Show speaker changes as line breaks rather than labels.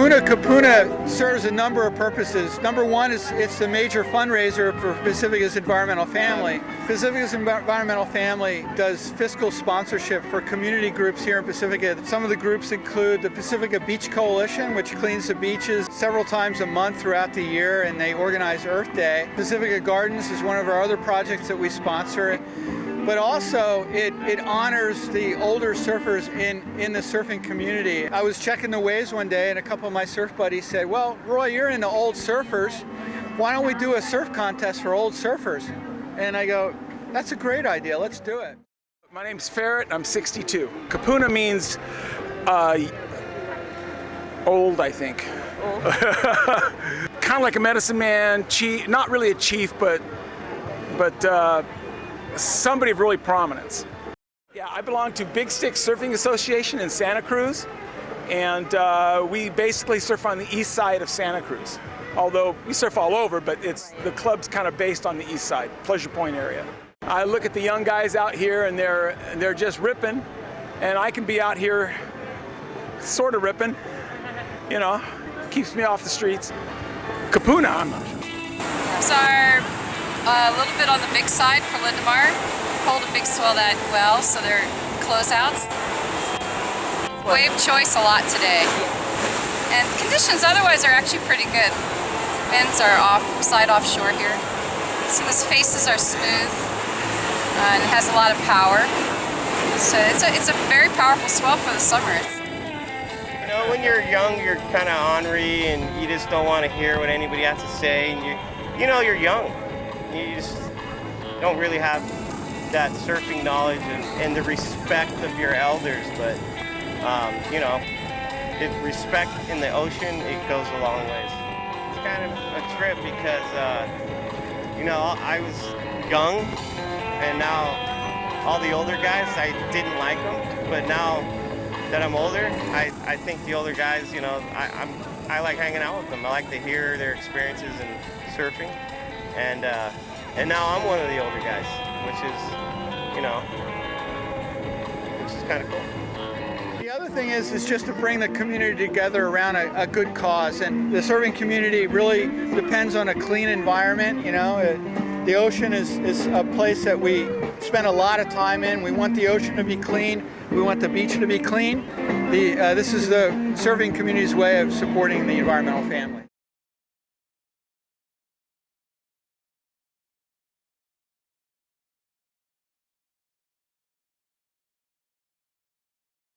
KahunaKapuna serves a number of purposes. Number one is it's the major fundraiser for Pacifica's Environmental Family. Pacifica's Environmental Family does fiscal sponsorship for community groups here in Pacifica. Some of the groups include the Pacifica Beach Coalition, which cleans the beaches several times a month throughout the year, and they organize Earth Day. Pacifica Gardens is one of our other projects that we sponsor. But also it honors the older surfers in the surfing community. I was checking the waves one day and a couple of my surf buddies said, well, Roy, you're into old surfers. Why don't we do a surf contest for old surfers? And I go, that's a great idea, let's do it.
My name's Ferret, I'm 62. Kapuna means old, I think.
Old.
Kind of like a medicine man, chief, not really a chief, but somebody of really prominence. Yeah, I belong to Big Stick Surfing Association in Santa Cruz, and we basically surf on the east side of Santa Cruz. Although we surf all over, but the club's kind of based on the east side, Pleasure Point area. I look at the young guys out here and they're just ripping, and I can be out here sort of ripping, you know, keeps me off the streets. Kapuna, I'm not sure.
So a little bit on the big side for Lindemar. Hold a big swell that well, so they're closeouts. Wave choice a lot today. And conditions otherwise are actually pretty good. Winds are side offshore here. So the faces are smooth and it has a lot of power. So it's a very powerful swell for the summer.
You know, when you're young, you're kind of ornery and you just don't want to hear what anybody has to say. And you're young. You just don't really have that surfing knowledge and the respect of your elders, but you know, respect in the ocean, it goes a long ways. It's kind of a trip because you know, I was young and now all the older guys, I didn't like them, but now that I'm older, I think the older guys, you know, I like hanging out with them. I like to hear their experiences in surfing. And now I'm one of the older guys, which is kind of cool.
The other thing is just to bring the community together around a good cause. And the surfing community really depends on a clean environment. You know, the ocean is a place that we spend a lot of time in. We want the ocean to be clean. We want the beach to be clean. This is the surfing community's way of supporting the environmental family.